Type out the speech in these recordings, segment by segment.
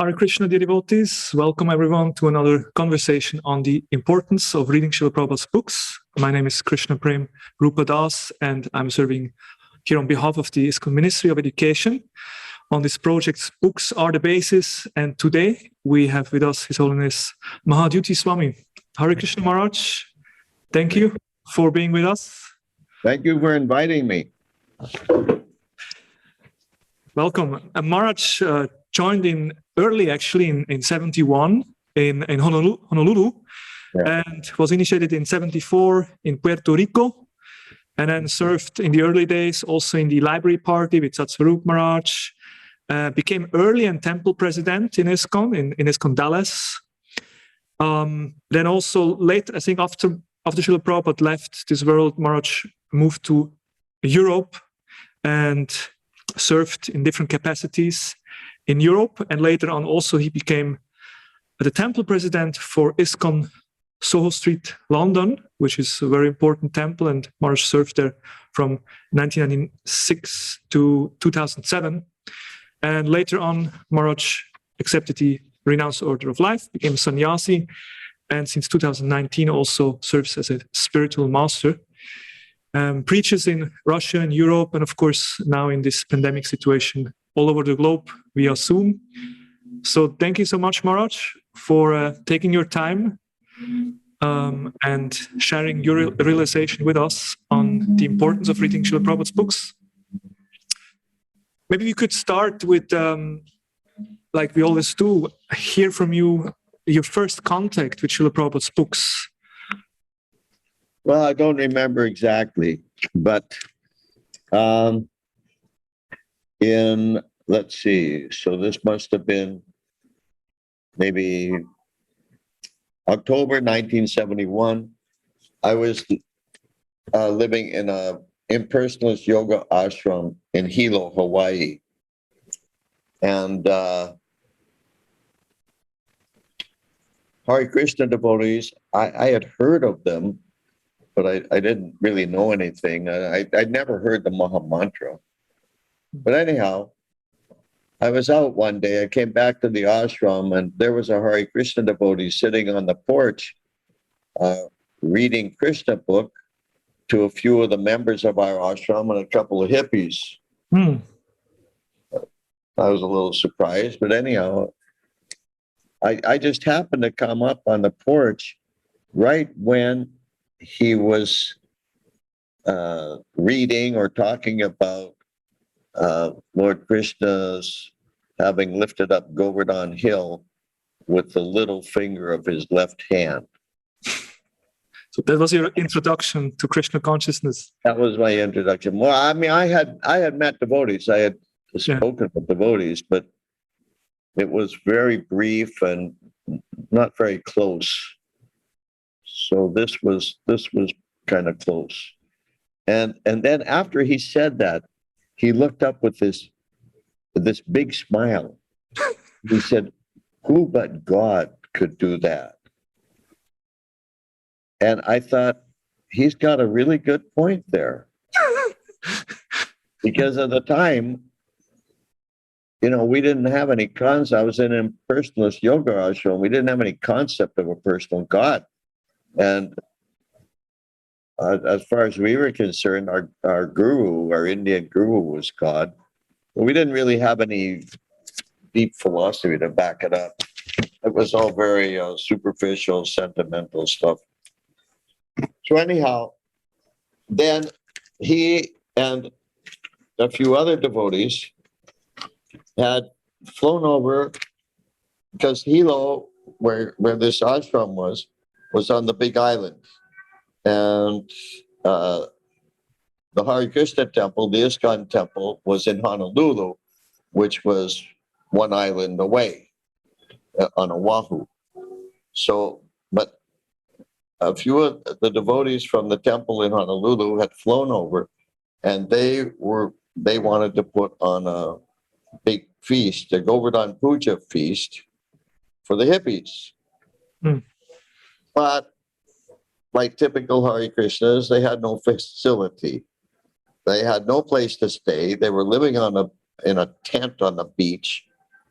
Hare Krishna, dear devotees. Welcome everyone to another conversation on the importance of reading Srila Prabhupada's books. My name is Krishna Prem Rupa Das, and I'm serving here on behalf of the ISKCON Ministry of Education on this project's Books Are the Basis. And today we have with us His Holiness Mahadyuti Swami. Hare Krishna Maharaj, thank you for being with us. Thank you for inviting me. Welcome. Maharaj joined in early, actually, in 71 in Honolulu, Yeah. and was initiated in 74 in Puerto Rico, and then served in the early days also in the library party with Satsvarup Maharaj, became early and temple president in ISKCON, in ISKCON Dallas. Then also late, I think after Srila Prabhupada left this world, Maharaj moved to Europe and served in different capacities in Europe, and later on also he became the temple president for ISKCON Soho Street, London, which is a very important temple, and Maharaj served there from 1996 to 2007. And later on, Maharaj accepted the renounced order of life, became a sannyasi, and since 2019 also serves as a spiritual master. Preaches in Russia and Europe, and of course now in this pandemic situation all over the globe via Zoom. So thank you so much, Maharaj, for taking your time and sharing your realization with us on the importance of reading Srila Prabhupada's books. Maybe we could start with, like we always do, hear from you your first contact with Srila Prabhupada's books. Well, I don't remember exactly, but let's see, so this must have been maybe October 1971. I was living in a impersonalist yoga ashram in Hilo, Hawaii. And Hare Krishna devotees, I had heard of them, but I didn't really know anything. I'd never heard the Maha Mantra. But anyhow, I was out one day. I came back to the ashram, and there was a Hare Krishna devotee sitting on the porch reading Krishna book to a few of the members of our ashram and a couple of hippies. I was a little surprised, but anyhow, I just happened to come up on the porch right when he was reading or talking about Lord Krishna's having lifted up Govardhan Hill with the little finger of his left hand. So that was your introduction to Krishna consciousness. That was my introduction. Well, I mean, I had met devotees. I had spoken with devotees, but it was very brief and not very close. So this was kind of close. And then after he said that, he looked up with this big smile. He said, "Who but God could do that?" And I thought, he's got a really good point there. Because at the time, we didn't have any concept. I was in an impersonalist yoga ashram. We didn't have any concept of a personal God. And as far as we were concerned, our guru, our Indian guru, was God. But we didn't really have any deep philosophy to back it up. It was all very superficial, sentimental stuff. So anyhow, then he and a few other devotees had flown over, because Hilo, where this ashram was on the Big Island. And the Hare Krishna temple, the ISKCON temple, was in Honolulu, which was one island away on Oahu. So, but a few of the devotees from the temple in Honolulu had flown over, and they wanted to put on a big feast, a Govardhan Puja feast for the hippies. But like typical Hare Krishnas, they had no facility. They had no place to stay. They were living in a tent on the beach.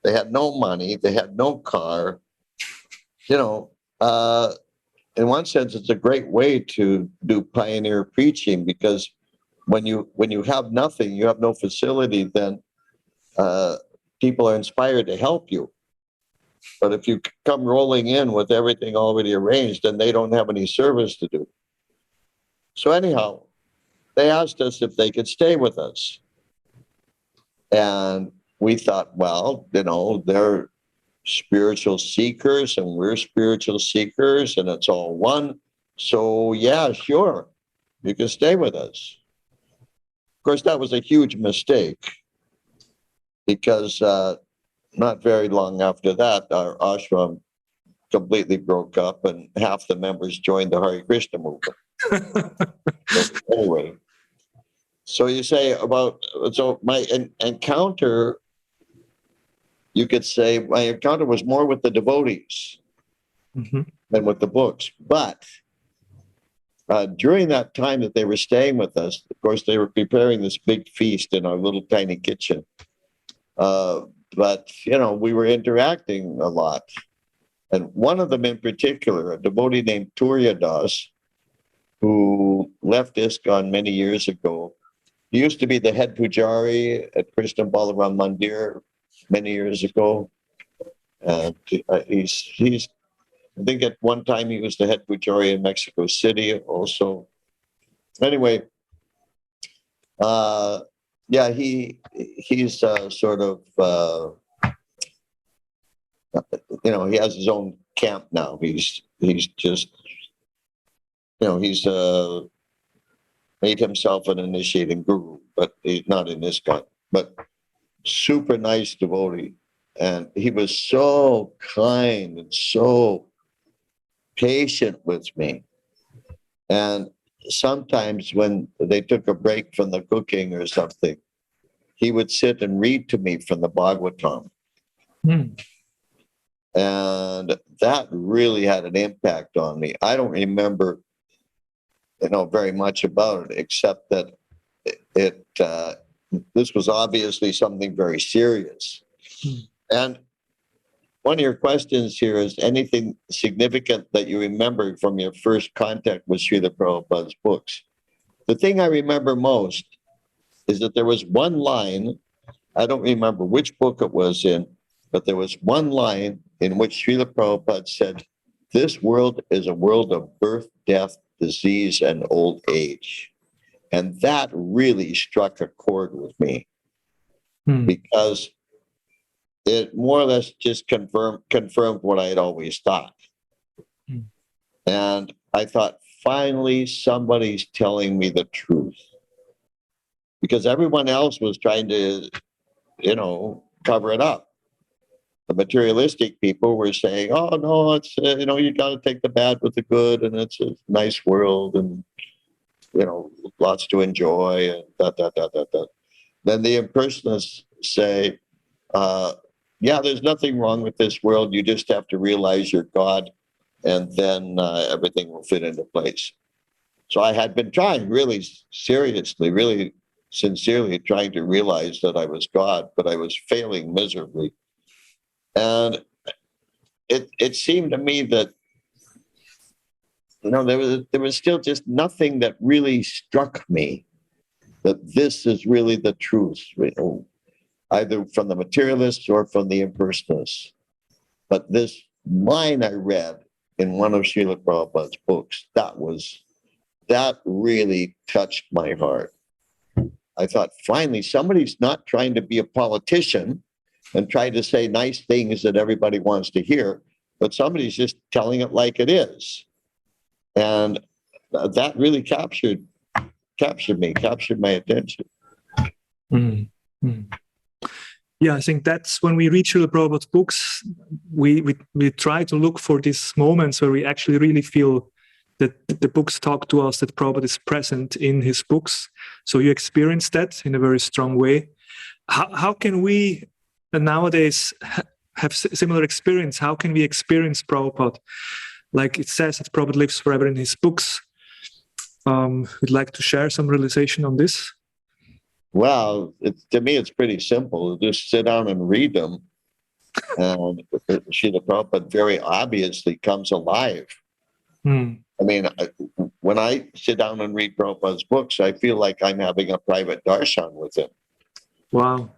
They had no money. They had no car. You know, in one sense, it's a great way to do pioneer preaching, because when you have nothing, you have no facility, then people are inspired to help you. But if you come rolling in with everything already arranged, then they don't have any service to do. So anyhow, they asked us if they could stay with us. And we thought, well, you know, they're spiritual seekers and we're spiritual seekers, and it's all one. So yeah, sure, you can stay with us. Of course, that was a huge mistake, because not very long after that, our ashram completely broke up and half the members joined the Hare Krishna movement. Anyway, so you say so my encounter, you could say my encounter was more with the devotees than with the books. But during that time that they were staying with us, of course, they were preparing this big feast in our little tiny kitchen. But, you know, we were interacting a lot. And one of them in particular, a devotee named Turya Das, who left ISKCON many years ago. He used to be the head pujari at Krishna Balaram Mandir many years ago. And he's I think at one time he was the head pujari in Mexico City also. Anyway, yeah, he's sort of, you know, he has his own camp now. He's just, you know, he's made himself an initiating guru, but he's not in ISKCON. But super nice devotee. And he was so kind and so patient with me. And sometimes when they took a break from the cooking or something, he would sit and read to me from the Bhagavatam. And that really had an impact on me. I don't remember, you know, very much about it, except that this was obviously something very serious. And one of your questions here is anything significant that you remember from your first contact with Srila Prabhupada's books. The thing I remember most is that there was one line, I don't remember which book it was in, but there was one line in which Srila Prabhupada said, "This world is a world of birth, death, disease, and old age." And that really struck a chord with me, because it more or less just confirmed what I had always thought. And I thought, finally, somebody's telling me the truth. Because everyone else was trying to, you know, cover it up. The materialistic people were saying, oh, no, it's, you know, you got to take the bad with the good, and it's a nice world, and, you know, lots to enjoy, and that. Then the impersonalists say, yeah, there's nothing wrong with this world. You just have to realize you're God, and then everything will fit into place. So I had been trying really seriously, really sincerely trying to realize that I was God, but I was failing miserably. And it seemed to me that, you know, there was still just nothing that really struck me that this is really the truth, you know, either from the materialists or from the impersonalists. But this line I read in one of Srila Prabhupada's books, that really touched my heart. I thought, finally, somebody's not trying to be a politician and try to say nice things that everybody wants to hear, but somebody's just telling it like it is. And that really captured my attention. Yeah, I think that's when we read Srila Prabhupada's books, we try to look for these moments where we actually really feel that the books talk to us, that Prabhupada is present in his books. So you experience that in a very strong way. How can we nowadays have similar experience? How can we experience Prabhupada? Like it says that Prabhupada lives forever in his books. We'd like to share some realization on this. Well, to me, it's pretty simple. Just sit down and read them And Srila Prabhupada very obviously comes alive. Hmm. I mean, when I sit down and read Prabhupada's books, I feel like I'm having a private darshan with him. Wow.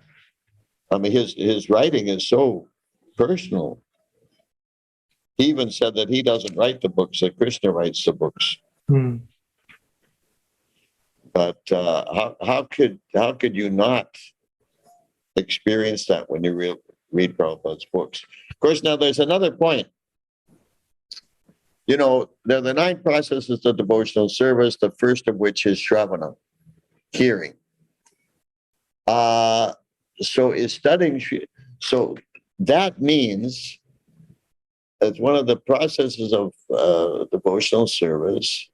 I mean, his writing is so personal. He even said that he doesn't write the books, that Krishna writes the books. Hmm. But how could you not experience that when you read Prabhupada's books? Of course, now there's another point. You know, there are the 9 processes of devotional service, the first of which is Shravana, hearing. So is studying, so that means as one of the processes of devotional service,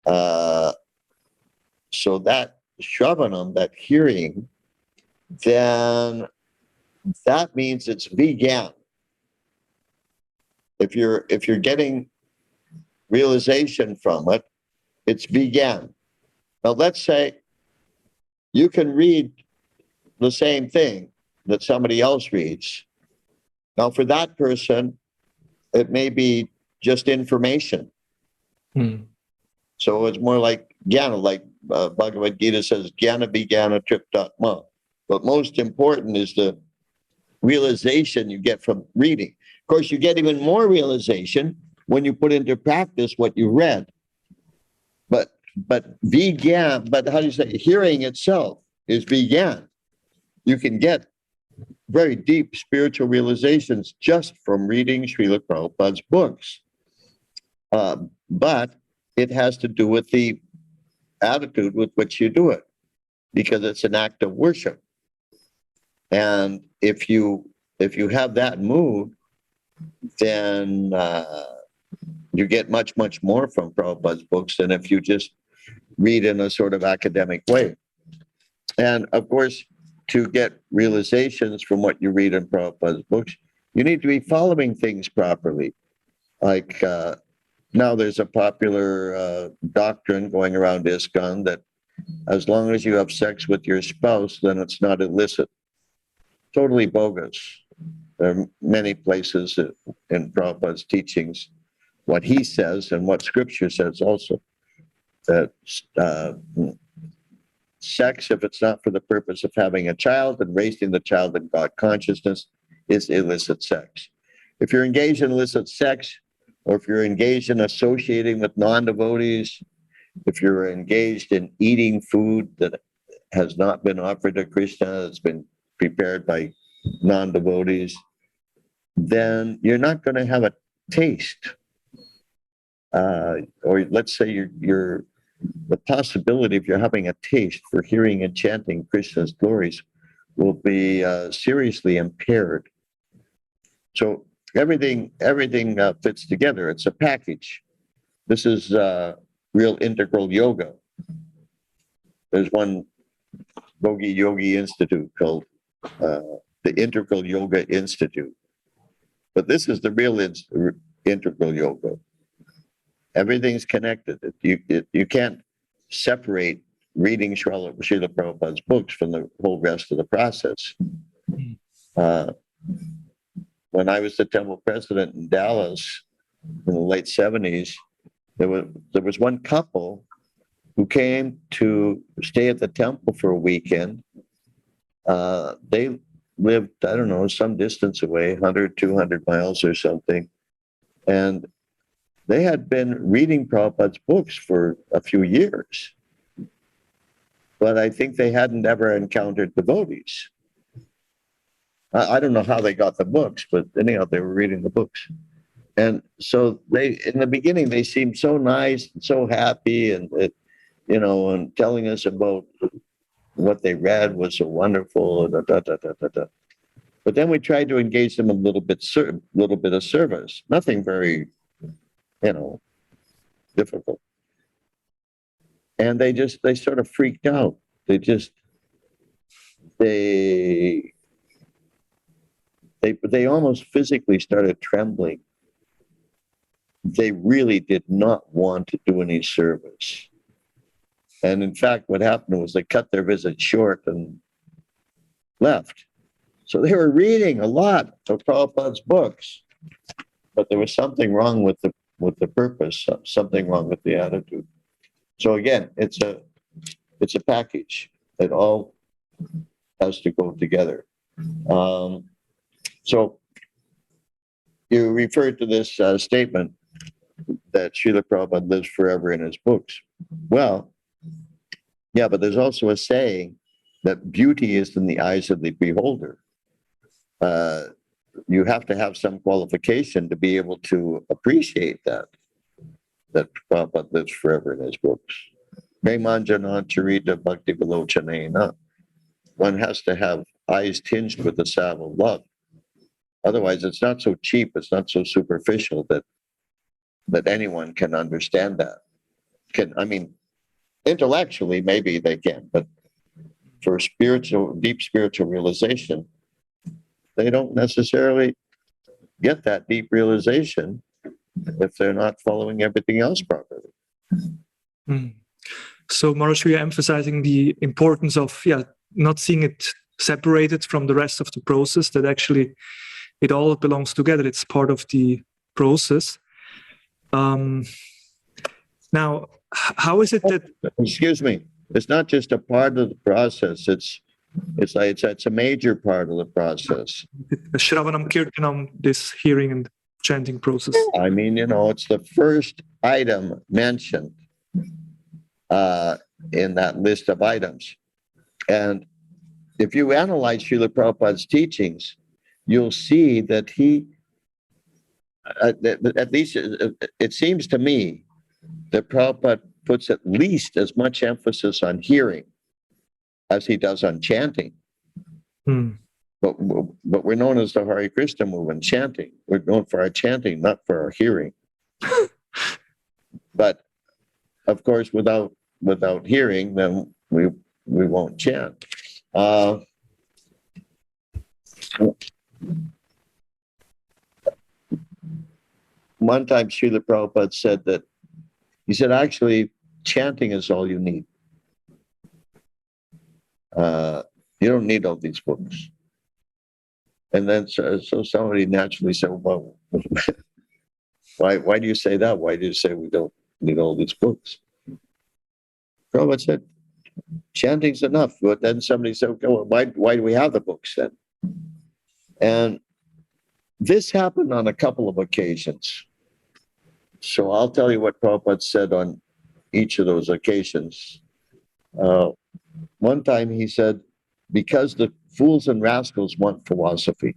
so that Shravanam, that hearing, then that means it's vigyan. If you're getting realization from it, it's vigyan. Now let's say you can read the same thing that somebody else reads. Now for that person, it may be just information. Hmm. So it's more like jnana, like Bhagavad Gita says, jnana vijnana triptatma. But most important is the realization you get from reading. Of course, you get even more realization when you put into practice what you read. But vijnana, but how do you say, hearing itself is vijnana. You can get very deep spiritual realizations just from reading Srila Prabhupada's books. But it has to do with the attitude with which you do it, because it's an act of worship. And if you have that mood, then you get much more from Prabhupada's books than if you just read in a sort of academic way. And of course, to get realizations from what you read in Prabhupada's books, you need to be following things properly. Like now there's a popular doctrine going around ISKCON that as long as you have sex with your spouse, then it's not illicit. Totally bogus. There are many places in Prabhupada's teachings, what he says and what scripture says also, that sex, if it's not for the purpose of having a child and raising the child in God consciousness, is illicit sex. If you're engaged in illicit sex, or if you're engaged in associating with non-devotees, if you're engaged in eating food that has not been offered to Krishna, it's been prepared by non-devotees, then you're not going to have a taste. Or let's say you're the possibility of you're having a taste for hearing and chanting Krishna's glories will be seriously impaired. So everything fits together. It's a package. This is real integral yoga. There's one Bhogi Yogi Institute called the Integral Yoga Institute. But this is the real integral yoga. Everything's connected. You can't separate reading Srila Prabhupada's books from the whole rest of the process. When I was the temple president in Dallas in the late 70s, there was one couple who came to stay at the temple for a weekend. They lived, I don't know, some distance away, 100, 200 miles or something. And they had been reading Prabhupada's books for a few years. But I think they hadn't ever encountered devotees. I don't know how they got the books, but anyhow, they were reading the books. And so in the beginning, they seemed so nice and so happy and and telling us about what they read was so wonderful. But then we tried to engage them a little bit of service. Nothing very, difficult. And they sort of freaked out. They almost physically started trembling. They really did not want to do any service. And in fact, what happened was they cut their visit short and left. So they were reading a lot of Prabhupada's books, but there was something wrong with the purpose, something wrong with the attitude. So again, it's a package. It all has to go together. So you referred to this statement that Srila Prabhupada lives forever in his books. Well, yeah, but there's also a saying that beauty is in the eyes of the beholder. You have to have some qualification to be able to appreciate that Prabhupada lives forever in his books. Premanjana charita bhakti vilochanena. One has to have eyes tinged with the salve of love. Otherwise, it's not so cheap, it's not so superficial that anyone can understand that. Intellectually, maybe they can, but for deep spiritual realization, they don't necessarily get that deep realization if they're not following everything else properly. Mm. So, Maharaj, we are emphasizing the importance of not seeing it separated from the rest of the process, that actually it all belongs together. It's part of the process. Now, how is it that... Excuse me. It's not just a part of the process. It's a major part of the process. Shravanam Kirtanam, this hearing and chanting process. I mean, it's the first item mentioned in that list of items. And if you analyze Srila Prabhupada's teachings, you'll see that he, at least it seems to me, that Prabhupada puts at least as much emphasis on hearing as he does on chanting. Hmm. But we're known as the Hare Krishna movement, chanting. We're known for our chanting, not for our hearing. But of course, without hearing, then we won't chant. One time, Srila Prabhupada said that, he said, actually, chanting is all you need. You don't need all these books. And then so somebody naturally said, well, why do you say that? Why do you say we don't need all these books? Prabhupada said, chanting's enough. But then somebody said, okay, well, why do we have the books then? And this happened on a couple of occasions. So I'll tell you what Prabhupada said on each of those occasions. One time he said, because the fools and rascals want philosophy.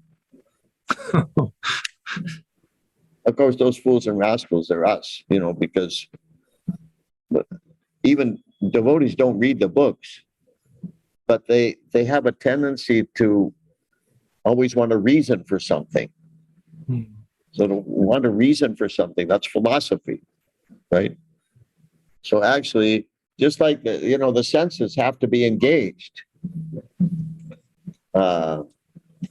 Of course, those fools and rascals are us, because even devotees don't read the books, but they have a tendency to always want a reason for something. So to want a reason for something, that's philosophy, right? So actually, just like, the senses have to be engaged. So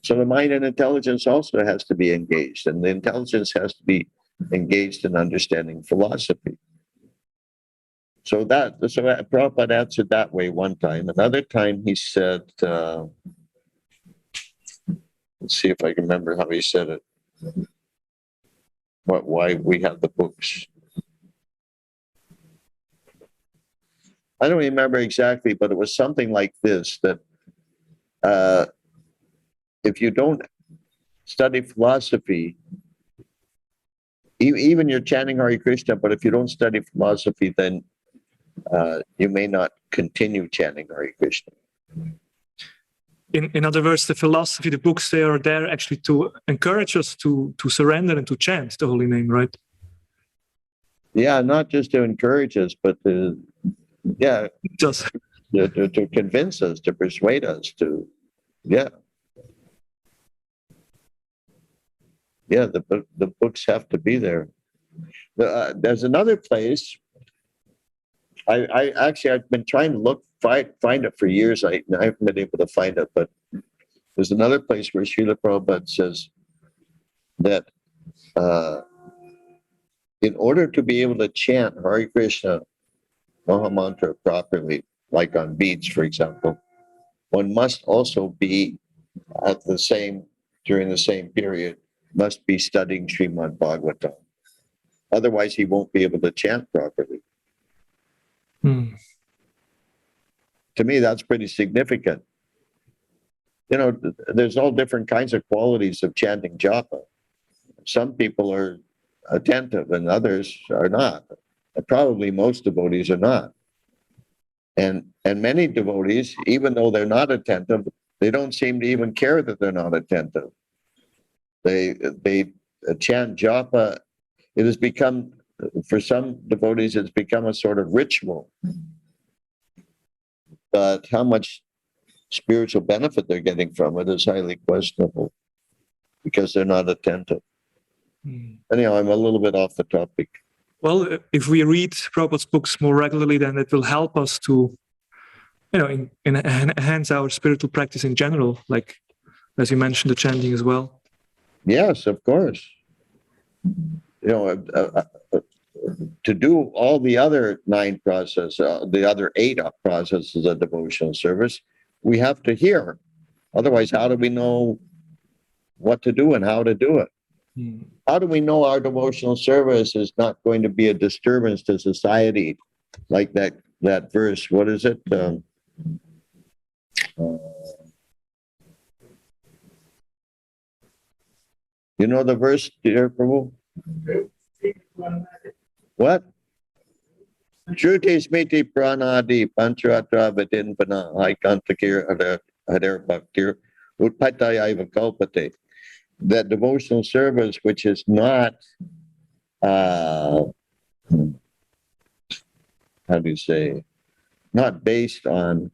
the mind and intelligence also has to be engaged, and the intelligence has to be engaged in understanding philosophy. So Prabhupada answered that way one time. Another time he said, let's see if I can remember how he said it. Why we have the books. I don't remember exactly, but it was something like this, that if you don't study philosophy, even you're chanting Hare Krishna, but if you don't study philosophy, then you may not continue chanting Hare Krishna. In other words, the philosophy, the books, they are there actually to encourage us to surrender and to chant the holy name, right? Yeah, not just to encourage us, but to convince us, to persuade us to, the books have to be there. There's another place. I've been trying to find it for years. I haven't been able to find it, but there's another place where Srila Prabhupada says that in order to be able to chant Hare Krishna Mahamantra properly, like on beads, for example, one must also be during the same period must be studying Srimad Bhagavatam. Otherwise, he won't be able to chant properly. To me, that's pretty significant. You know, there's all different kinds of qualities of chanting japa. Some people are attentive and others are not. And probably most devotees are not. And many devotees, even though they're not attentive, they don't seem to even care that they're not attentive. They chant japa. It has become, for some devotees, it's become a sort of ritual. But how much spiritual benefit they're getting from it is highly questionable because they're not attentive. Anyhow, I'm a little bit off the topic. Well, if we read Prabhupada's books more regularly, then it will help us to, you know, enhance our spiritual practice in general, like, as you mentioned, the chanting as well. Yes, of course. You know, to do all the other 9 processes, the other 8 processes of devotional service, we have to hear. Otherwise, how do we know what to do and how to do it? How do we know our devotional service is not going to be a disturbance to society? Like that verse, what is it? You know the verse, dear Prabhu? What? Shruti smiti pranadi pancharatra vidinpana haikantakir hadar bhaktir utpatayaiva kalpate. That devotional service which is not, how do you say, not based on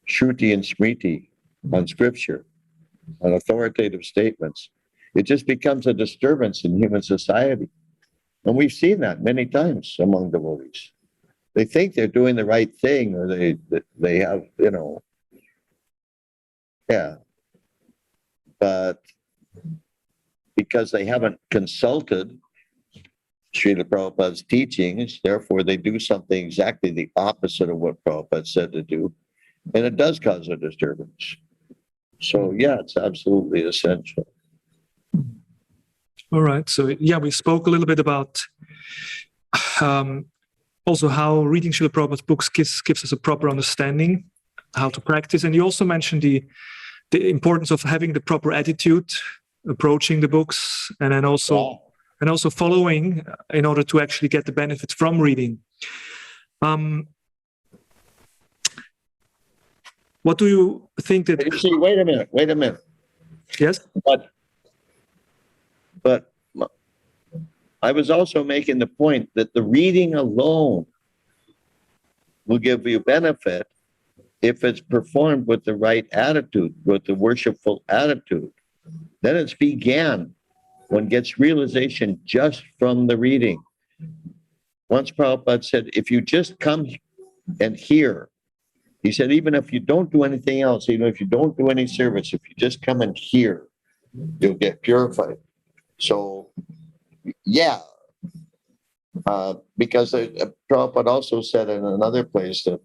Shruti and Smriti, on scripture, on authoritative statements. It just becomes a disturbance in human society. And we've seen that many times among devotees. They think they're doing the right thing, or they have, you know, yeah. But because they haven't consulted Srila Prabhupada's teachings, therefore they do something exactly the opposite of what Prabhupada said to do. And it does cause a disturbance. So yeah, it's absolutely essential. All right. So yeah, we spoke a little bit about also how reading Srila Prabhupada's books gives us a proper understanding how to practice. And you also mentioned the importance of having the proper attitude, approaching the books, and then also following in order to actually get the benefit from reading. What do you think that? You see, wait a minute. Yes. But I was also making the point that the reading alone will give you benefit if it's performed with the right attitude, with the worshipful attitude. Then it's began. One gets realization just from the reading. Once Prabhupada said, if you just come and hear, he said, even if you don't do anything else, even if you don't do any service, if you just come and hear, you'll get purified. So, yeah, because Prabhupada also said in another place that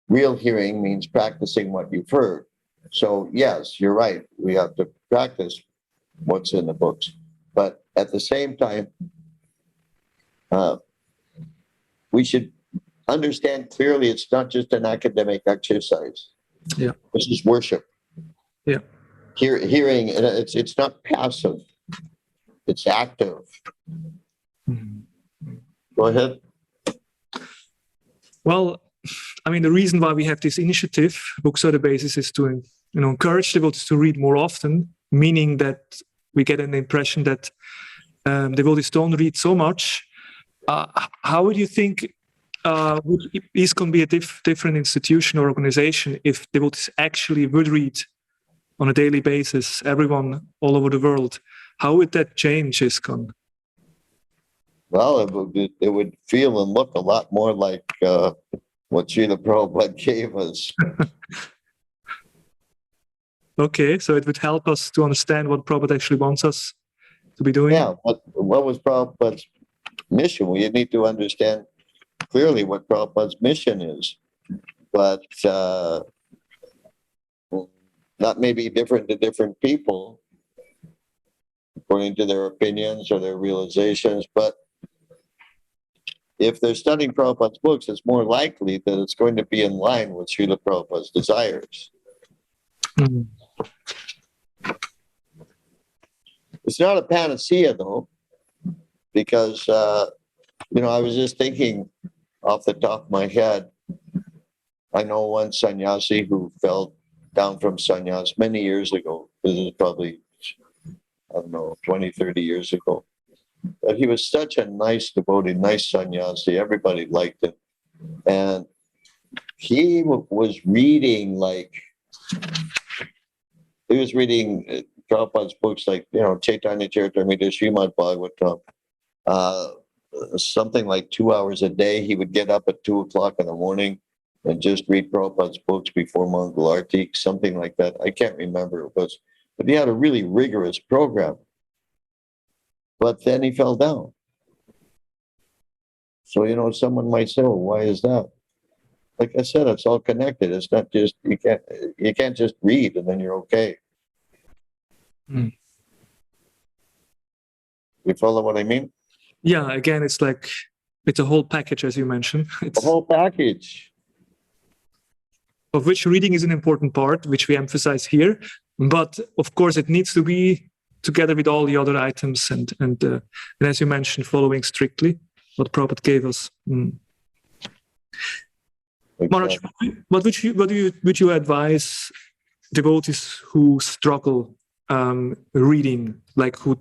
real hearing means practicing what you've heard. So, yes, you're right. We have to practice what's in the books. But at the same time, we should understand clearly it's not just an academic exercise. Yeah. This is worship. Yeah. Hearing, it's not passive. It's active. Go ahead. Well, I mean, the reason why we have this initiative, Books Are the Basis, is to encourage devotees to read more often, meaning that we get an impression that devotees don't read so much. How would you think would ISKCON be a different institution or organization if devotees actually would read on a daily basis, everyone all over the world? How would that change ISKCON? Well, it would feel and look a lot more like what Srila Prabhupada gave us. Okay, so it would help us to understand what Prabhupada actually wants us to be doing. Yeah, what was Prabhupada's mission? We need to understand clearly what Prabhupada's mission is. But That may be different to different people, according to their opinions or their realizations, but if they're studying Prabhupada's books, it's more likely that it's going to be in line with Srila Prabhupada's desires. Mm. It's not a panacea, though, because, I was just thinking off the top of my head, I know one sannyasi who fell down from sannyas many years ago. This is probably, 20, 30 years ago. But he was such a nice devotee, nice sannyasi. Everybody liked him. And he was reading Prabhupada's books like, Chaitanya Charitamrita, Srimad Bhagavatam, something like 2 hours a day. He would get up at 2 o'clock in the morning and just read Prabhupada's books before Mongol Arti, something like that. I can't remember it was, but he had a really rigorous program. But then he fell down. So, someone might say, well, why is that? Like I said, it's all connected. It's not just, you can't just read and then you're okay. Mm. You follow what I mean? Yeah, again, it's a whole package, as you mentioned. It's The whole package. of which reading is an important part, which we emphasize here. But of course, it needs to be together with all the other items, and as you mentioned, following strictly what Prabhupada gave us. Mm. Maharaj, what would you advise devotees who struggle reading, like who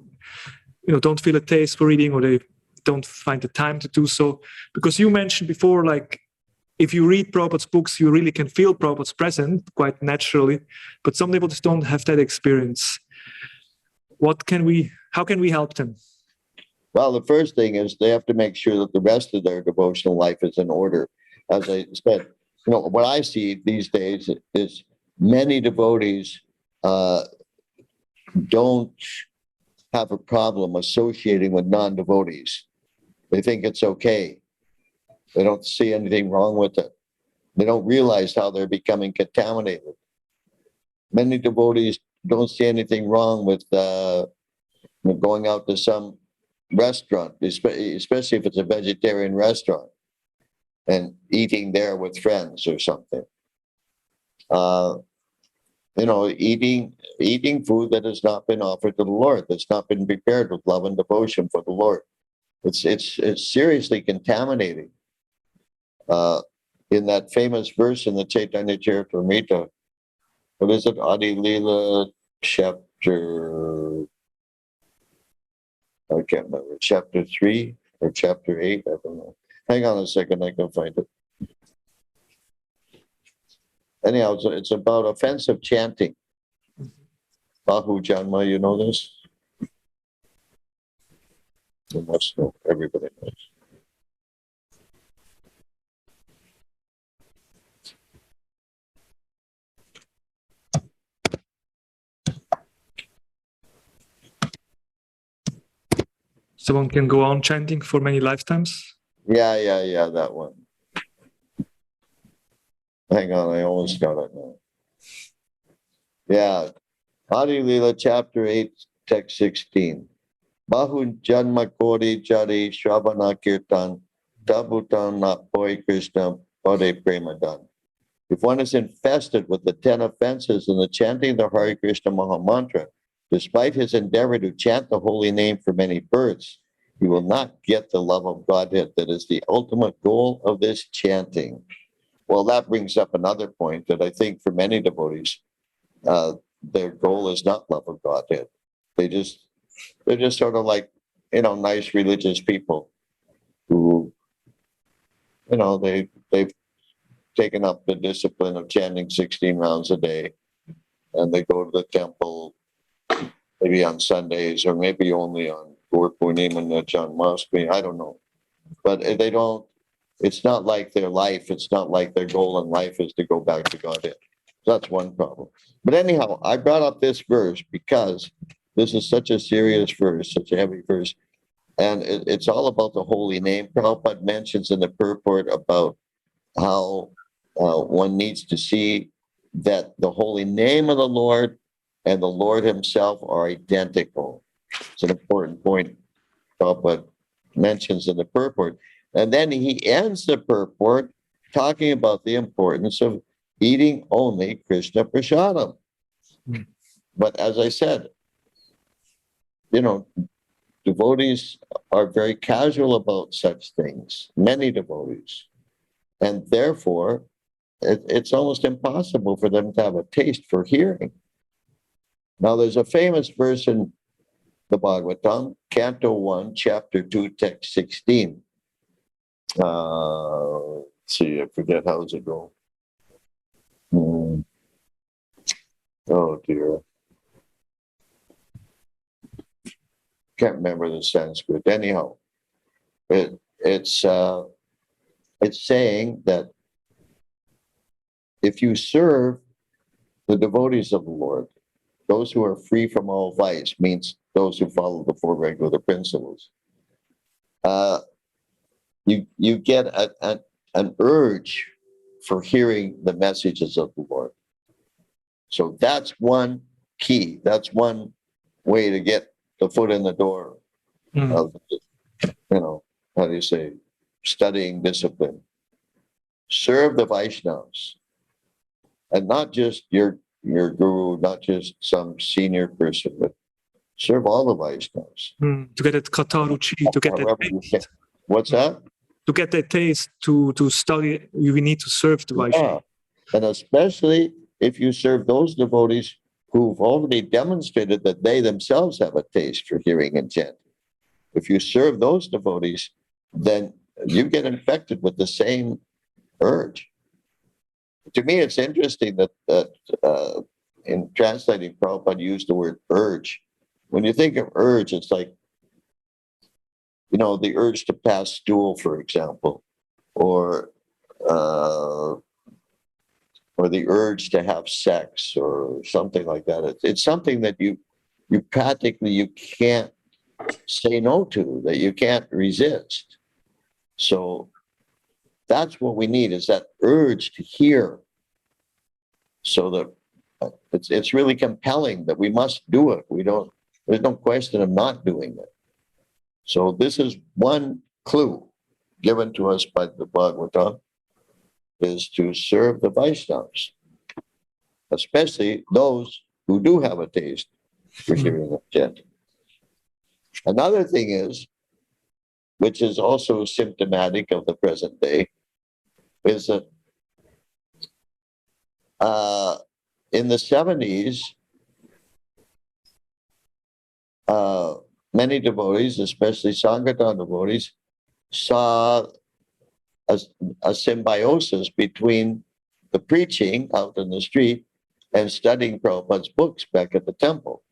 don't feel a taste for reading, or they don't find the time to do so? Because you mentioned before, like, if you read Prabhupada's books, you really can feel Prabhupada's presence quite naturally, but some devotees don't have that experience. How can we help them? Well, the first thing is they have to make sure that the rest of their devotional life is in order. As I said, what I see these days is many devotees don't have a problem associating with non-devotees. They think it's okay. They don't see anything wrong with it. They don't realize how they're becoming contaminated. Many devotees don't see anything wrong with going out to some restaurant, especially if it's a vegetarian restaurant, and eating there with friends or something. Eating food that has not been offered to the Lord, that's not been prepared with love and devotion for the Lord. It's seriously contaminating. In that famous verse in the Chaitanya Charitamrita, what is it? Adi Leela chapter, I can't remember, chapter 3 or chapter 8, I don't know. Hang on a second, I can find it. Anyhow, it's about offensive chanting. Bahu Janma, you know this? You must know, everybody knows. Someone can go on chanting for many lifetimes? Yeah, that one. Hang on, I almost got it now. Yeah, Adi Leela, chapter 8, text 16. Bahu Janma Kori Jari Shravana Kirtan Dabutan Napoi Krishna Pade Premadan. If one is infested with the 10 offenses in the chanting of the Hare Krishna Maha Mantra, despite his endeavor to chant the holy name for many births, he will not get the love of Godhead that is the ultimate goal of this chanting. Well, that brings up another point that I think for many devotees, their goal is not love of Godhead. They're just sort of like, nice religious people who, they've taken up the discipline of chanting 16 rounds a day, and they go to the temple maybe on Sundays or maybe only on Gaur Purnima and Janmashtami. I don't know. But they don't, it's not like their life, it's not like their goal in life is to go back to Godhead. So that's one problem. But anyhow, I brought up this verse because this is such a serious verse, such a heavy verse. And it's all about the holy name. Prabhupada mentions in the purport about how one needs to see that the holy name of the Lord and the Lord himself are identical. It's an important point Prabhupada mentions in the purport. And then he ends the purport talking about the importance of eating only Krishna prasadam. But as I said, devotees are very casual about such things, many devotees. And therefore, it's almost impossible for them to have a taste for hearing. Now, there's a famous verse in the Bhagavatam, Canto 1, Chapter 2, Text 16. Let's see, I forget how does it go. Oh, dear. Can't remember the Sanskrit. Anyhow, it's saying that if you serve the devotees of the Lord, those who are free from all vice, means those who follow the four regular principles, you get an urge for hearing the messages of the Lord. So that's one key. That's one way to get the foot in the door of, how do you say, studying discipline. Serve the Vaishnavas, and not just your guru, not just some senior person, but serve all the Vaishnavas. To get that kataruchi, to get that taste. What's that? To get that taste, to study, we need to serve the Vaishnavas. And especially if you serve those devotees who've already demonstrated that they themselves have a taste for hearing and chanting. If you serve those devotees, then you get infected with the same urge. To me, it's interesting that in translating, Prabhupada used the word urge. When you think of urge, it's like, the urge to pass stool, for example, or the urge to have sex or something like that. It's something that you practically you can't say no to, that you can't resist. So that's what we need, is that urge to hear, so that it's really compelling that we must do it. There's no question of not doing it. So this is one clue given to us by the Bhagavatam, is to serve the Vaishnavas, especially those who do have a taste for hearing and chanting. Another thing is, which is also symptomatic of the present day, is that in the 70s, many devotees, especially Sankirtan devotees, saw a symbiosis between the preaching out in the street and studying Prabhupada's books back at the temple.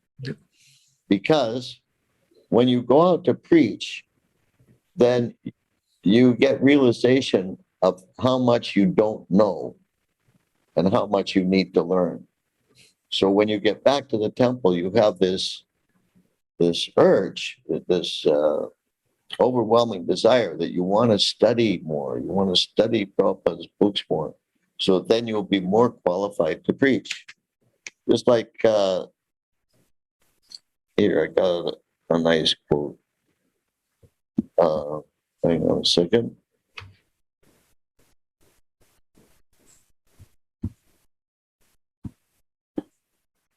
Because when you go out to preach, then you get realization of how much you don't know and how much you need to learn. So when you get back to the temple, you have this urge, this overwhelming desire that you want to study more. You want to study Prabhupada's books more. So then you'll be more qualified to preach. Just like, here, I got a nice quote. Hang on a second.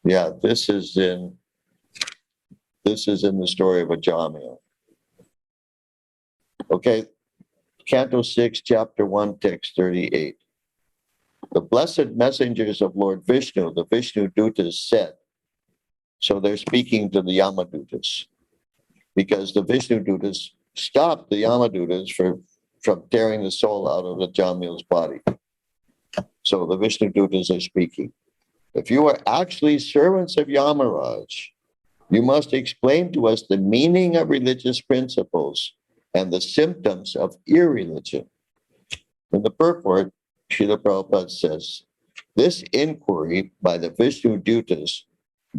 Yeah, this is in the story of Ajamil. Okay, Canto 6, Chapter 1, Text 38. The blessed messengers of Lord Vishnu, the Vishnu Dutas, said, so they're speaking to the Yamadutas, because the Vishnu Dutas stopped the Yamadutas from tearing the soul out of the Jamil's body. So the Vishnu Dutas are speaking. If you are actually servants of Yamaraj, you must explain to us the meaning of religious principles and the symptoms of irreligion. In the purport, Srila Prabhupada says, this inquiry by the Vishnu Dutas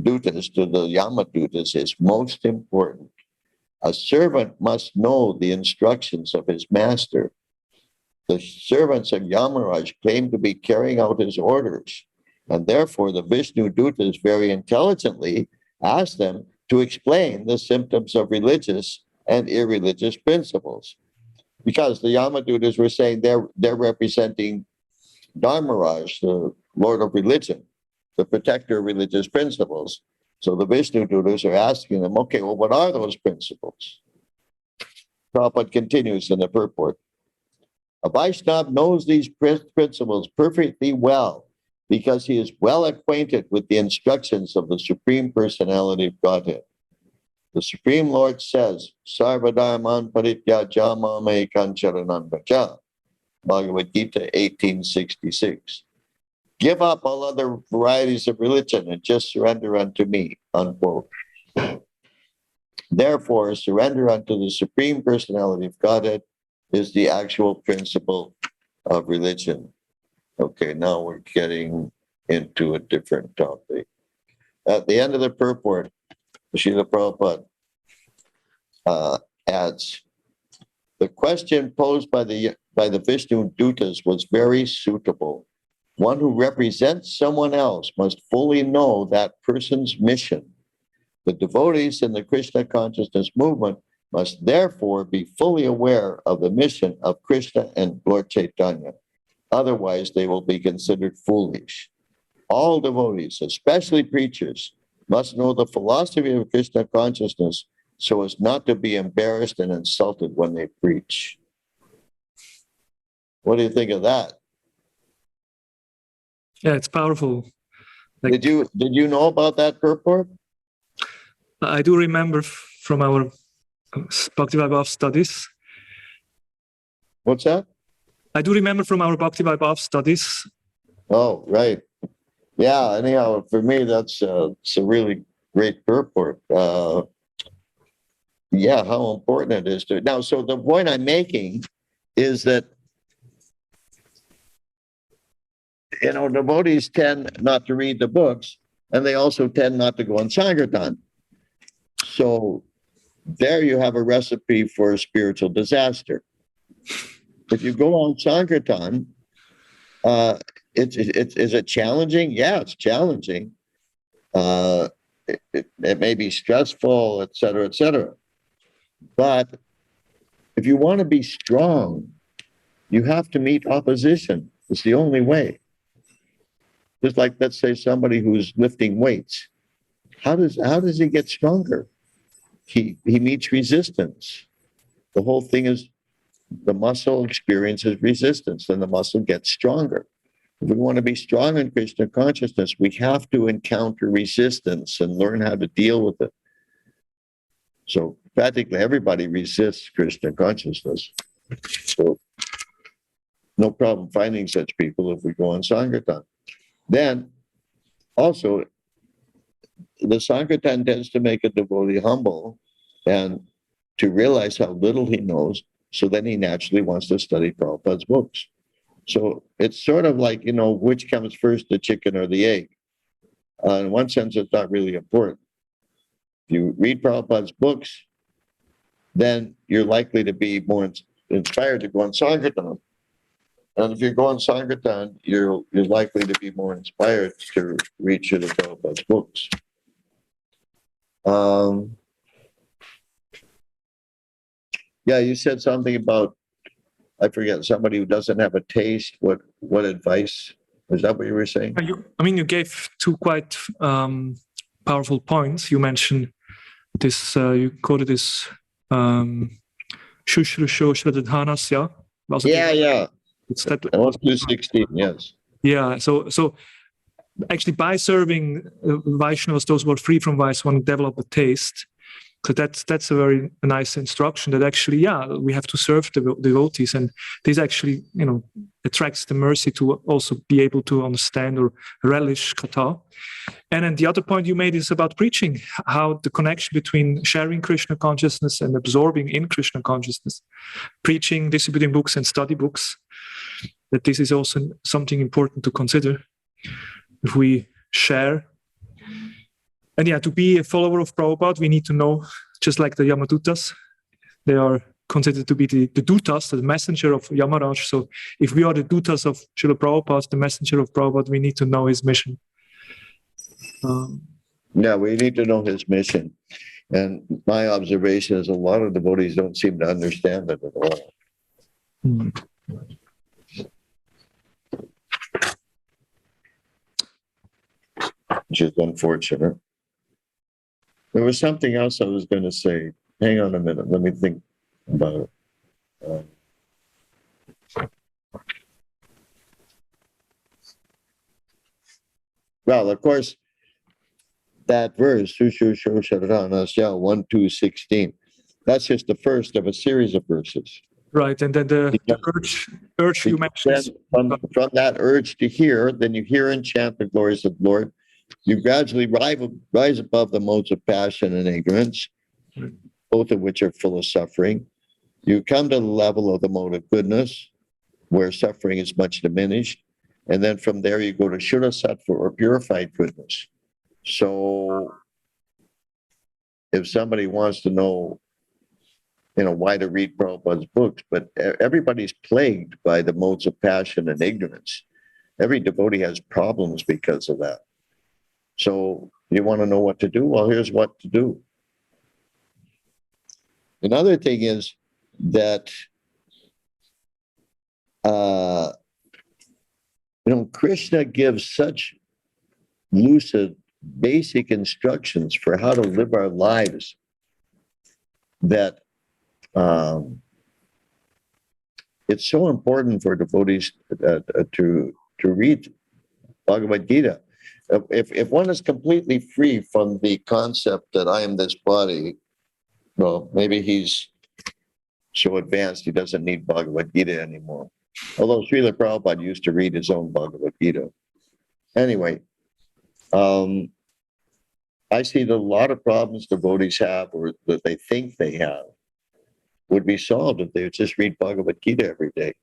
to the Yamadutas is most important. A servant must know the instructions of his master. The servants of Yamaraj claim to be carrying out his orders, And therefore, the Vishnu Dutas very intelligently asked them to explain the symptoms of religious and irreligious principles. Because the Yamadutas were saying they're representing Dharmaraj, the Lord of religion, the protector of religious principles. So the Vishnu Dutas are asking them, okay, well, what are those principles? Prabhupada continues in the purport. A Vaishnava knows these principles perfectly well because he is well acquainted with the instructions of the Supreme Personality of Godhead. The Supreme Lord says, Sarvadharman Parityajya Mame Kancharanam Braja, Bhagavad Gita 1866. Give up all other varieties of religion and just surrender unto me, unquote. Therefore, surrender unto the Supreme Personality of Godhead is the actual principle of religion. Okay, now we're getting into a different topic. At the end of the purport, Srila Prabhupada adds, the question posed by the Vishnu Dutas was very suitable. One who represents someone else must fully know that person's mission. The devotees in the Krishna consciousness movement must therefore be fully aware of the mission of Krishna and Lord Chaitanya. Otherwise, they will be considered foolish. All devotees, especially preachers, must know the philosophy of Krishna consciousness so as not to be embarrassed and insulted when they preach. What do you think of that? Yeah, it's powerful. Did you know about that purport? I do remember from our Bhakti-Vaibhav studies. What's that? I do remember from our Bhakti-Vaibhav studies. Oh, right. Yeah, anyhow, for me, it's a really great purport. Yeah, how important it is to... Now, so the point I'm making is that, you know, devotees tend not to read the books, and they also tend not to go on Sankirtan. So there you have a recipe for a spiritual disaster. If you go on Sankirtan, is it challenging? Yeah, it's challenging. It may be stressful, et cetera, et cetera. But if you want to be strong, you have to meet opposition. It's the only way. Just like, let's say, somebody who's lifting weights. How does he get stronger? He meets resistance. The whole thing is the muscle experiences resistance, and the muscle gets stronger. If we want to be strong in Krishna consciousness, we have to encounter resistance and learn how to deal with it. So practically everybody resists Krishna consciousness. So no problem finding such people if we go on Sankirtan. Then also, the Sankirtan tends to make a devotee humble and to realize how little he knows, so then he naturally wants to study Prabhupada's books. So it's sort of like, you know, which comes first, the chicken or the egg? In one sense, it's not really important. If you read Prabhupada's books, then you're likely to be more inspired to go on Sankirtan. And if you go on Sankirtan, you're likely to be more inspired to read Srila Prabhupada's books. Yeah, you said something about, I forget, somebody who doesn't have a taste. What advice? Is that what you were saying? You gave two quite powerful points. You mentioned this, you quoted this Shushrusho Shradhanasya. Yeah. It's that. Almost 216, yes. Yeah, so actually by serving Vaishnavas, those who are free from vice, want to develop a taste. So that's a very nice instruction that actually, we have to serve the devotees, and this actually, attracts the mercy to also be able to understand or relish Katha. And then the other point you made is about preaching, how the connection between sharing Krishna consciousness and absorbing in Krishna consciousness, preaching, distributing books and study books, that this is also something important to consider if we share. And to be a follower of Prabhupada, we need to know, just like the Yamadutas, they are considered to be the dutas, the messenger of Yamaraj. So if we are the dutas of Srila Prabhupada, the messenger of Prabhupada, we need to know his mission. Yeah, we need to know his mission. And my observation is a lot of devotees don't seem to understand it at all. Which is unfortunate. There was something else I was going to say. Hang on a minute. Let me think about it. Well, of course, that verse, 1, 2, 16, that's just the first of a series of verses. Right, and then the urge you mentioned. From that urge to hear, then you hear and chant the glories of the Lord. You gradually rise above the modes of passion and ignorance, both of which are full of suffering. You come to the level of the mode of goodness, where suffering is much diminished. And then from there, you go to Shuddha Sattva, or purified goodness. So if somebody wants to know, why to read Prabhupada's books, but everybody's plagued by the modes of passion and ignorance. Every devotee has problems because of that. So you want to know what to do? Well, here's what to do. Another thing is that, Krishna gives such lucid, basic instructions for how to live our lives that it's so important for devotees to read Bhagavad Gita. If one is completely free from the concept that I am this body, well, maybe he's so advanced he doesn't need Bhagavad Gita anymore. Although Srila Prabhupada used to read his own Bhagavad Gita. Anyway, I see that a lot of problems devotees have, or that they think they have, would be solved if they would just read Bhagavad Gita every day.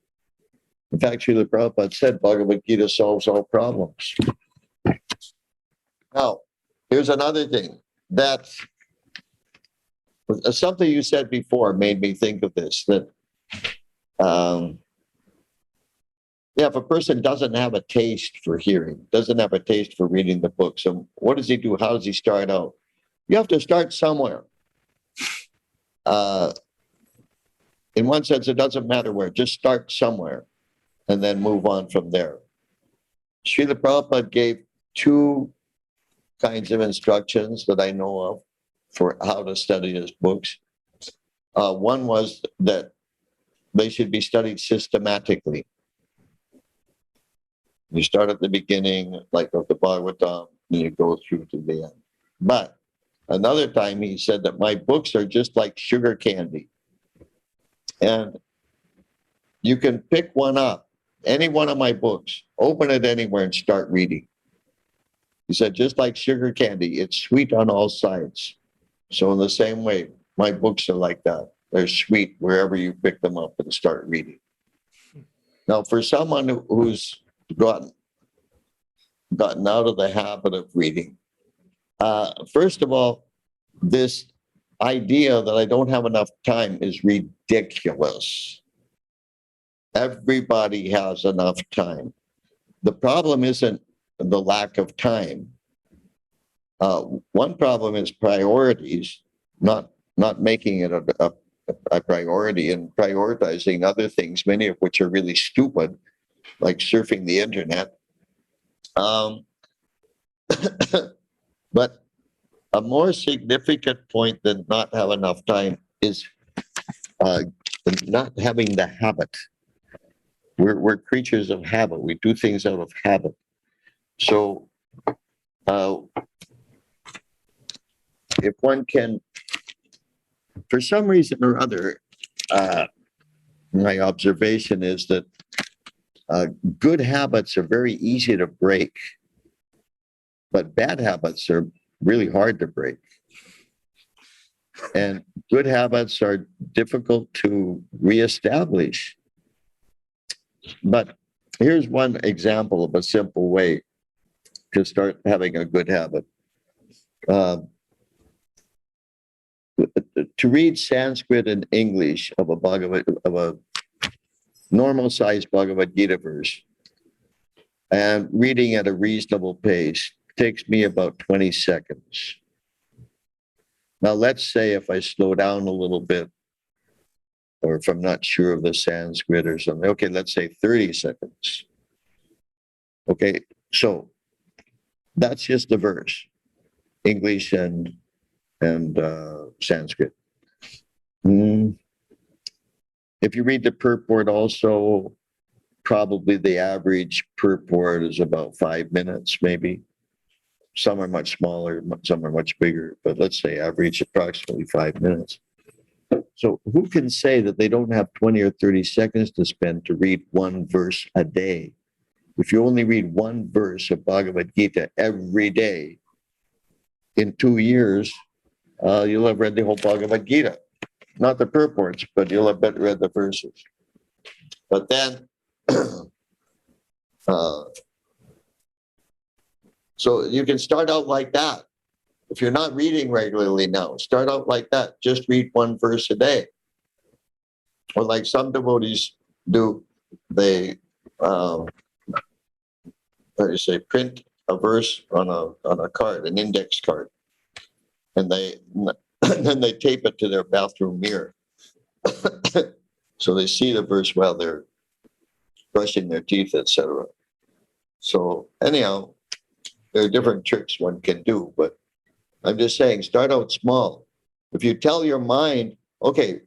In fact, Srila Prabhupada said Bhagavad Gita solves all problems. Now, here's another thing. That something you said before made me think of this, that if a person doesn't have a taste for hearing, doesn't have a taste for reading the book, so what does he do? How does he start out? You have to start somewhere. In one sense, it doesn't matter where. Just start somewhere and then move on from there. Srila Prabhupada gave two kinds of instructions that I know of for how to study his books. One was that they should be studied systematically. You start at the beginning, like of the Bhagavatam, and you go through to the end. But another time he said that my books are just like sugar candy. And you can pick one up, any one of my books, open it anywhere and start reading. He said, just like sugar candy, it's sweet on all sides. So in the same way, my books are like that. They're sweet wherever you pick them up and start reading. Now, for someone who's gotten out of the habit of reading, first of all, this idea that I don't have enough time is ridiculous. Everybody has enough time. The problem isn't the lack of time. One problem is priorities, not making it a priority and prioritizing other things, many of which are really stupid, like surfing the internet. But a more significant point than not have enough time is not having the habit. We're creatures of habit. We do things out of habit. So if one can, for some reason or other, my observation is that good habits are very easy to break, but bad habits are really hard to break. And good habits are difficult to reestablish. But here's one example of a simple way to start having a good habit. to read Sanskrit and English of a normal sized Bhagavad Gita verse, and reading at a reasonable pace takes me about 20 seconds. Now, let's say if I slow down a little bit, or if I'm not sure of the Sanskrit or something, okay, let's say 30 seconds. Okay, so that's just the verse, English and Sanskrit. If you read the purport also, probably the average purport is about 5 minutes, maybe. Some are much smaller, some are much bigger, but let's say average approximately 5 minutes. So who can say that they don't have 20 or 30 seconds to spend to read one verse a day? If you only read one verse of Bhagavad Gita every day, in 2 years, you'll have read the whole Bhagavad Gita. Not the purports, but you'll have read the verses. But then, so you can start out like that. If you're not reading regularly now, start out like that. Just read one verse a day. Or like some devotees do, they print a verse on a card, an index card, and then they tape it to their bathroom mirror. So they see the verse while they're brushing their teeth, etc. So anyhow, there are different tricks one can do, but I'm just saying, start out small. If you tell your mind, okay,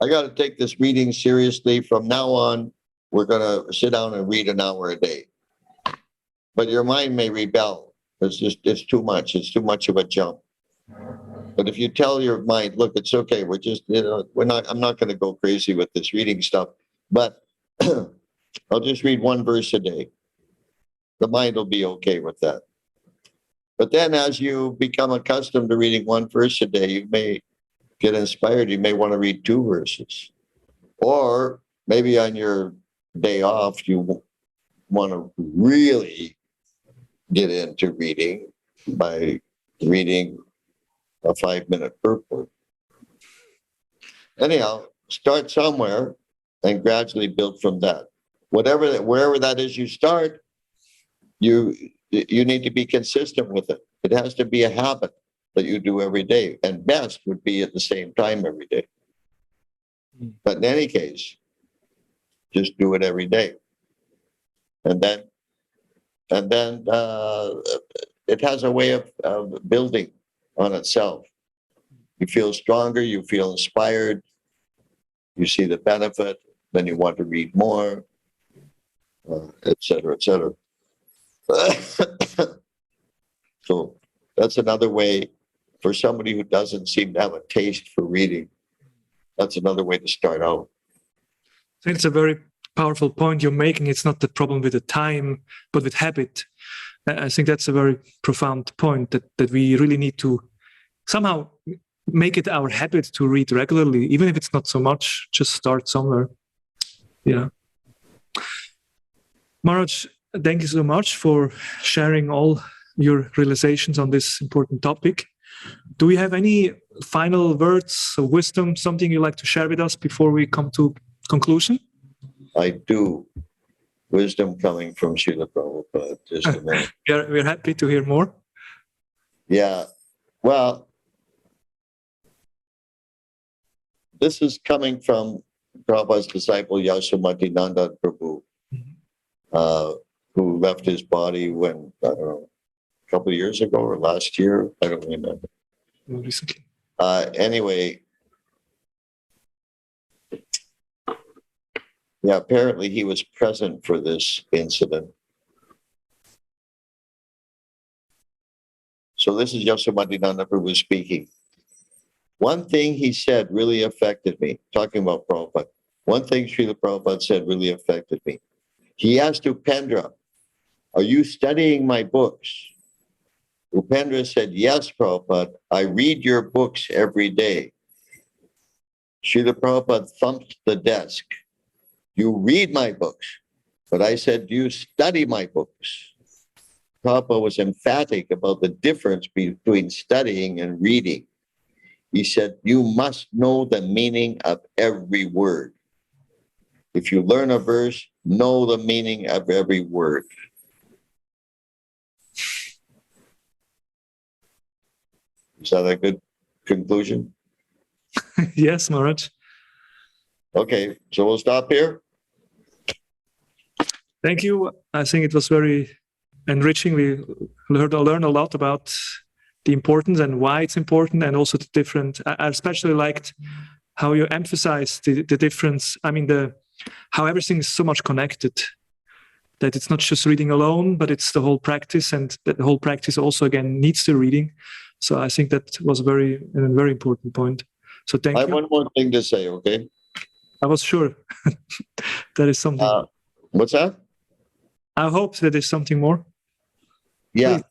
I got to take this reading seriously. From now on, we're going to sit down and read an hour a day. But your mind may rebel. It's too much. It's too much of a jump. But if you tell your mind, look, it's okay. I'm not going to go crazy with this reading stuff, but I'll just read one verse a day. The mind will be okay with that. But then as you become accustomed to reading one verse a day, you may get inspired. You may want to read 2 verses. Or maybe on your day off, you want to really get into reading by reading a 5-minute purport. Anyhow, start somewhere and gradually build from that. Wherever that is you start, you need to be consistent with it. It has to be a habit that you do every day, and best would be at the same time every day. But in any case, just do it every day, and then it has a way of building on itself. You feel stronger, you feel inspired, you see the benefit, then you want to read more, etc., etc. So that's another way for somebody who doesn't seem to have a taste for reading. That's another way to start out. I think it's a very powerful point you're making. It's not the problem with the time, but with habit. I think that's a very profound point, that we really need to somehow make it our habit to read regularly, even if it's not so much. Just start somewhere. Yeah. Maharaj, thank you so much for sharing all your realizations on this important topic. Do we have any final words of wisdom, something you'd like to share with us before we come to conclusion? I do. Wisdom coming from Srila Prabhupada. Just a minute. We're happy to hear more. Yeah. Well, this is coming from Prabhupada's disciple Yasomati Nandan Prabhu, who left his body when, I don't know, a couple of years ago or last year. I don't remember. Recently. Anyway, yeah, apparently he was present for this incident. So this is Yasomati Nanda Prabhu speaking. One thing he said really affected me, talking about Prabhupada. One thing Srila Prabhupada said really affected me. He asked Upendra, "Are you studying my books?" Upendra said, "Yes, Prabhupada, I read your books every day." Srila Prabhupada thumped the desk. "You read my books." But I said, "Do you study my books?" Prabhupada was emphatic about the difference between studying and reading. He said, you must know the meaning of every word. If you learn a verse, know the meaning of every word. Is that a good conclusion? Yes, Maharaj. Okay, so we'll stop here. Thank you. I think it was very enriching. We learned a lot about the importance and why it's important, and also the different. I especially liked how you emphasize the difference. I mean, how everything is so much connected, that it's not just reading alone, but it's the whole practice, and that the whole practice also again needs the reading. So I think that was a very important point. So thank you. I have one more thing to say, okay? I was sure that is something. What's that? I hope that there's something more. Yeah.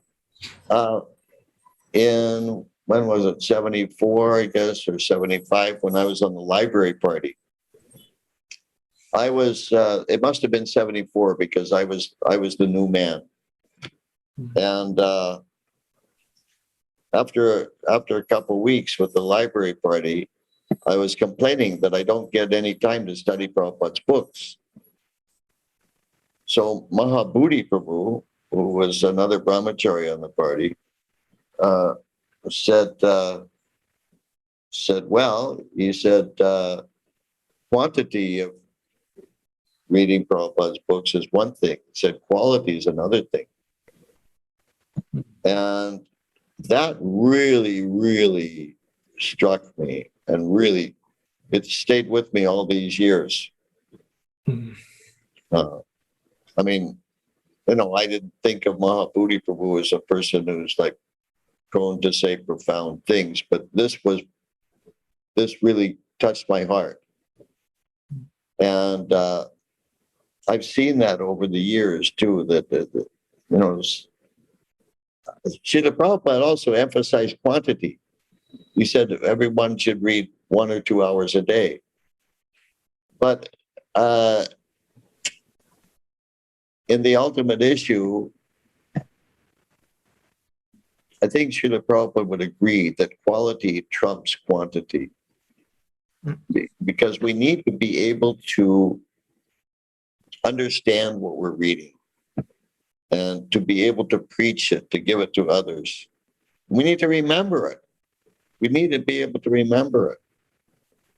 In, when was it, 74, I guess, or 75, when I was on the library party. I was, it must have been 74, because I was the new man. And after a couple of weeks with the library party, I was complaining that I don't get any time to study Prabhupada's books. So Mahadyuti Prabhu, who was another brahmachari on the party, said, well, he said, quantity of reading Prabhupada's books is one thing. He said quality is another thing. And that really, really struck me, and really, it stayed with me all these years. I mean, you know, I didn't think of Mahadyuti Prabhu as a person who's like prone to say profound things, but this really touched my heart. And I've seen that over the years too, that you know, Srila Prabhupada also emphasized quantity. He said everyone should read 1 or 2 hours a day. But in the ultimate issue, I think Srila Prabhupada would agree that quality trumps quantity. Because we need to be able to understand what we're reading and to be able to preach it, to give it to others. We need to remember it. We need to be able to remember it.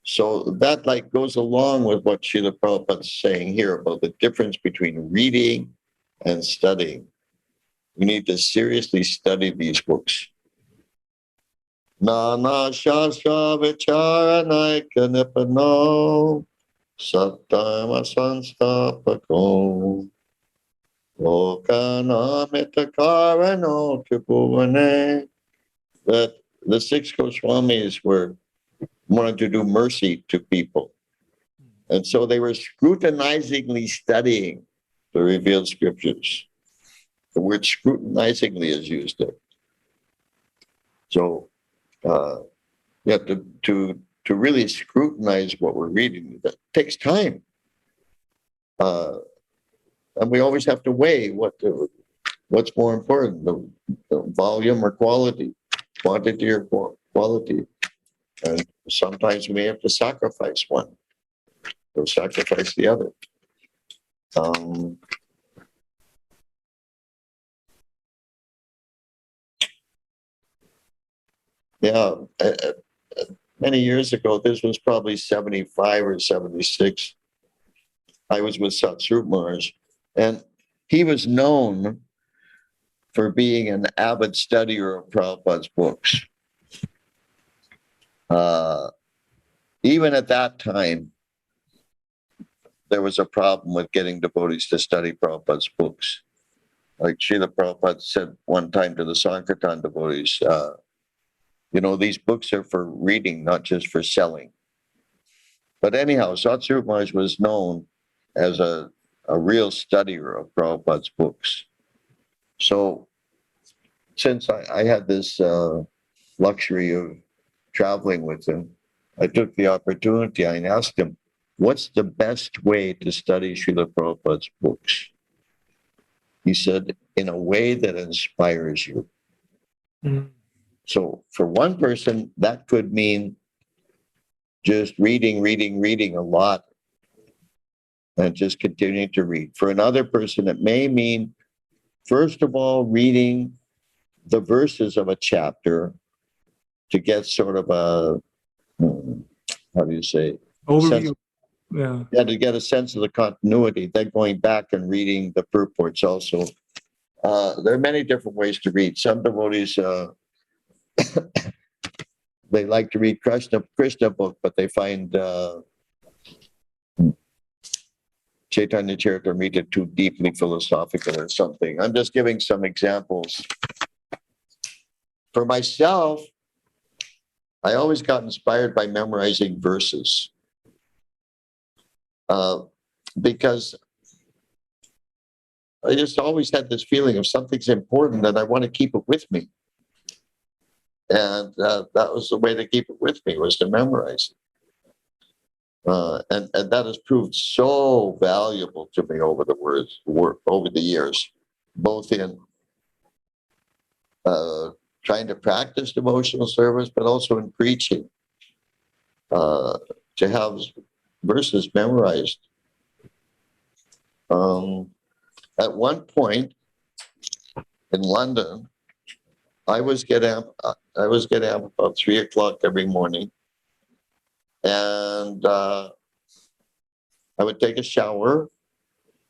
So that like goes along with what Srila Prabhupada is saying here about the difference between reading and studying. We need to seriously study these books. Nana Shastra Vicharanaika Nipano Sattama Sanstapako Lokanamita Karano Tripuvane. That the 6 Goswamis wanted to do mercy to people. And so they were scrutinizingly studying the revealed scriptures. The word scrutinizingly is used there. So you have to really scrutinize what we're reading. That takes time. And we always have to weigh what's more important, the volume or quality, quantity or quality. And sometimes we may have to sacrifice one or sacrifice the other. Many years ago, this was probably 75 or 76, I was with Satsrup Maharaj, and he was known for being an avid studier of Prabhupada's books. Even at that time, there was a problem with getting devotees to study Prabhupada's books. Like Srila Prabhupada said one time to the Sankirtan devotees, you know, these books are for reading, not just for selling. But anyhow, Satsrup Maharaj was known as a real studier of Prabhupada's books. So since I had this luxury of traveling with him, I took the opportunity and asked him, what's the best way to study Srila Prabhupada's books? He said, in a way that inspires you. So for one person, that could mean just reading a lot and just continuing to read. For another person, it may mean, first of all, reading the verses of a chapter to get sort of a, how do you say? Overview. Yeah. To get a sense of the continuity, then going back and reading the purports also. There are many different ways to read. Some devotees, they like to read Krishna book, but they find Chaitanya Charitamrita too deeply philosophical or something. I'm just giving some examples. For myself, I always got inspired by memorizing verses. Because I just always had this feeling of something's important and I want to keep it with me. And that was the way to keep it with me, was to memorize it. And that has proved so valuable to me over the years, both in trying to practice devotional service, but also in preaching, to have verses memorized. At one point in London, I was getting up about 3 o'clock every morning, and I would take a shower,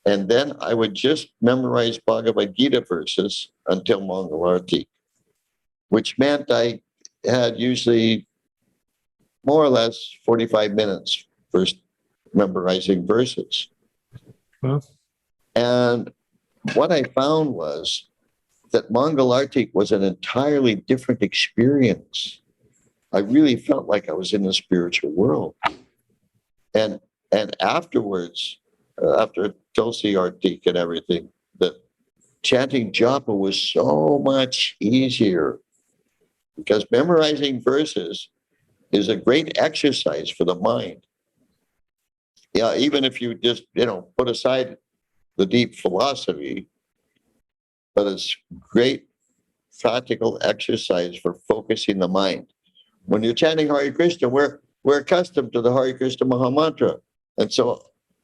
and then I would just memorize Bhagavad Gita verses until Mangalarti, which meant I had usually more or less 45 minutes for memorizing verses. Huh? And what I found was that Mangalarti was an entirely different experience. I really felt like I was in the spiritual world. And afterwards, after Tulsi Artik and everything, the chanting japa was so much easier, because memorizing verses is a great exercise for the mind. Yeah, even if you just, put aside the deep philosophy, but it's great practical exercise for focusing the mind. When you're chanting Hare Krishna, we're accustomed to the Hare Krishna Maha Mantra. And so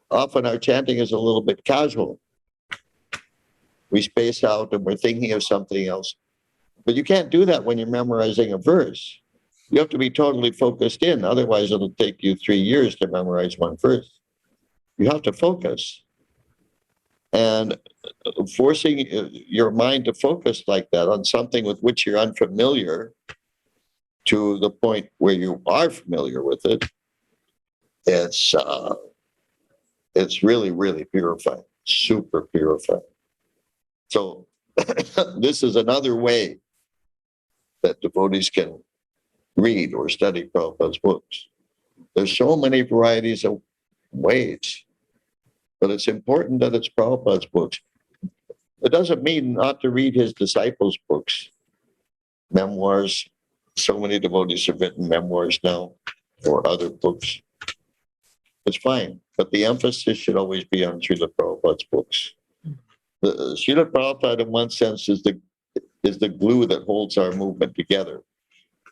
often our chanting is a little bit casual. We space out and we're thinking of something else. But you can't do that when you're memorizing a verse. You have to be totally focused in. Otherwise, it'll take you 3 years to memorize one verse. You have to focus. And forcing your mind to focus like that on something with which you're unfamiliar to the point where you are familiar with it, it's really, really purifying, super purifying. So this is another way that devotees can read or study Prabhupada's books. There's so many varieties of ways, but it's important that it's Prabhupada's books. It doesn't mean not to read his disciples' books, memoirs. So many devotees have written memoirs now or other books. It's fine, but the emphasis should always be on Srila Prabhupada's books. Srila Prabhupada, in one sense, is the glue that holds our movement together,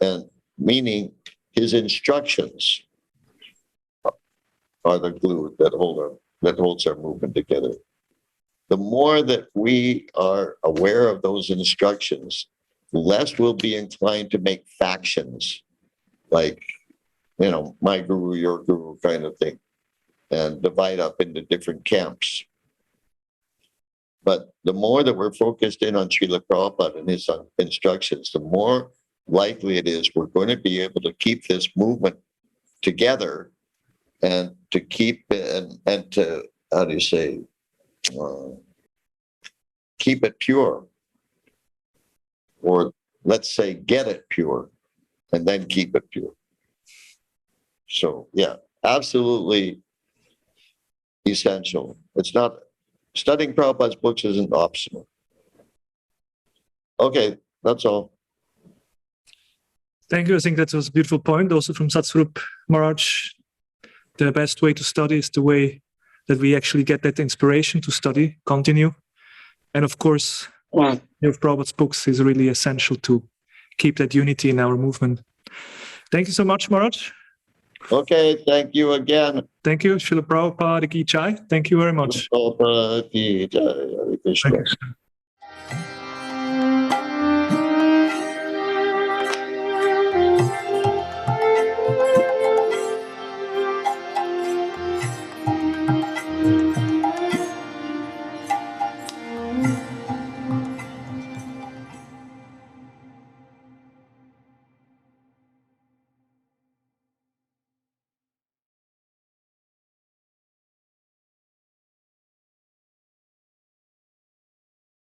and meaning his instructions are the glue that holds our movement together. The more that we are aware of those instructions, less we'll be inclined to make factions, like, my guru, your guru kind of thing, and divide up into different camps. But the more that we're focused in on Srila Prabhupada and his instructions, the more likely it is we're going to be able to keep this movement together, and to keep it, and to, how do you say, keep it pure, or let's say get it pure, and then keep it pure. So yeah, absolutely essential. It's not, studying Prabhupada's books isn't optional. Okay, that's all. Thank you. I think that was a beautiful point also from Satsvarup Maharaj. The best way to study is the way that we actually get that inspiration to study, continue. And of course, Prabhupada's books is really essential to keep that unity in our movement. Thank you so much, Maharaj. Okay, thank you again. Thank you, Srila Prabhupada Ki Jai. Thank you very much. Prabhupada ki jai. Hare Krishna. Thank you.